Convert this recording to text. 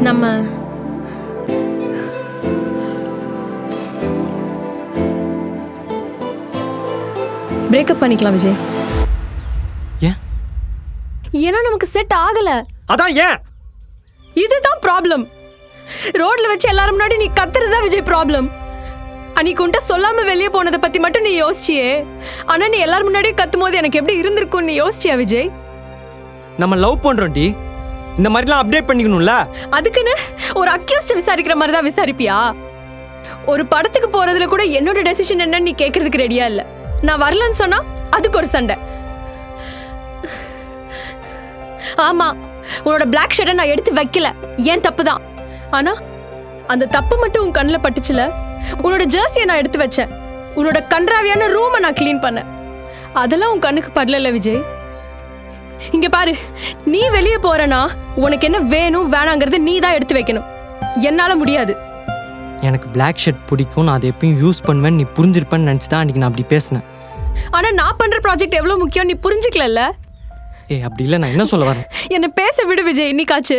நம்ம பிரேக்கப் பண்ணிக்கலாம் விஜய். ஏன்? ஏன்னா நமக்கு செட் ஆகல. அதான் ஏன்? இதுதான் ப்ராப்ளம். ரோட்ல வச்சு எல்லாரும் முன்னாடி நீ கத்துறதுதான் விஜய் ப்ராப்ளம். அன்னைக்கு உன்ட்ட சொல்லாம வெளியே போனதை பத்தி மட்டும் நீ யோசிச்சியே. ஆனா நீ எல்லாரும் முன்னாடி கத்தும் போது எனக்கு எப்படி இருந்திருக்கும் நீ யோசிச்சியா விஜய்? நம்ம லவ் பண்றோம் டி. இந்த மாதிரிலாம் அப்டேட் பண்ணிக்கணும்ல. அதுக்குன்னு ஒரு அக்யூஸ்ட் விசாரிக்கிற மாதிரி தான் விசாரிப்பியா? ஒரு படத்துக்கு போறதுல கூட என்னோட டெசிஷன் என்னன்னு நீ கேட்கறதுக்கு ரெடியா இல்ல. நான் வரலன்னு சொன்னா அதுக்கு ஒரு சண்டை. ஆமா, உன்னோட பிளாக் ஷர்ட்டை நான் எடுத்து வைக்கல, ஏன் தப்பு தான். ஆனா அந்த தப்பு மட்டும் உன் கண்ணில் பட்டுச்சுல. உன்னோட ஜெர்சியை நான் எடுத்து வச்சேன், உன்னோட கன்றாவியான ரூமை நான் கிளீன் பண்ணேன், அதெல்லாம் உன் கண்ணுக்கு படல விஜய். இங்க பாரு, நீ வெளியே போறனா உனக்கு என்ன வேணும் வேணாங்கிறத நீ தான் எடுத்து வைக்கணும். என்னால முடியாது. எனக்கு பிளாக் ஷர்ட் பிடிக்கும், நான் அதை எப்பயும் யூஸ் பண்ணுவேன் நீ புரிஞ்சிருப்பேன்னு நினச்சி தான் அன்றைக்கி நான் அப்படி பேசினேன். ஆனா நான் பண்ற ப்ராஜெக்ட் எவ்வளவு முக்கியம் நீ புரிஞ்சுக்கல. ஏய் அப்படி இல்லை, நான் என்ன சொல்ல வரேன்? என்ன பேச விடு விஜய். இன்னைக்காச்சு